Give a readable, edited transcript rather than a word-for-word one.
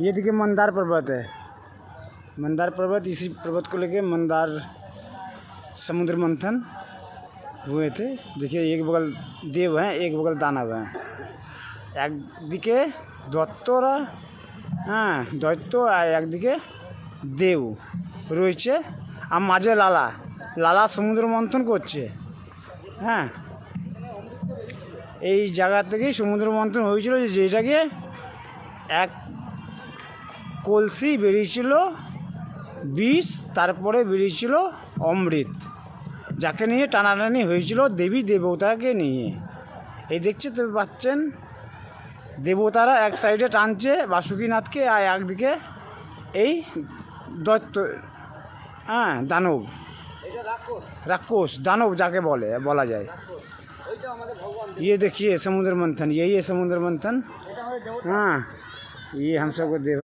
ये देखिए मंदार पर्वत है। मंदार पर्वत, इसी पर्वत को लेके मंदार समुद्र मंथन हुए थे। देखिए एक बगल देव हैं, एक बगल दानव हैं। একদিকে দত্তরা, হ্যাঁ দৈত্য, আর একদিকে দেব রয়েছে, আর মাঝে লালা লালা সমুদ্র মন্থন করছে। হ্যাঁ, এই জায়গা থেকেই সমুদ্র মন্থন হয়েছিল, যেটাকে এক কলসি বেরিয়েছিল বিষ, তারপরে বেরিয়েছিল অমৃত, যাকে নিয়ে টানাটানি হয়েছিল দেবী দেবতাকে নিয়ে। এই দেখতে তো পাচ্ছেন দেবতারা এক সাইডে টানছে বাসুকীনাথকে, আর একদিকে এই দৈত্য, হ্যাঁ দানব, রাক্ষস দানব যাকে বলা যায়। ये देखिए समुद्र मंथन, यही है समुद्र मंथन। हाँ, ये हम सबको देव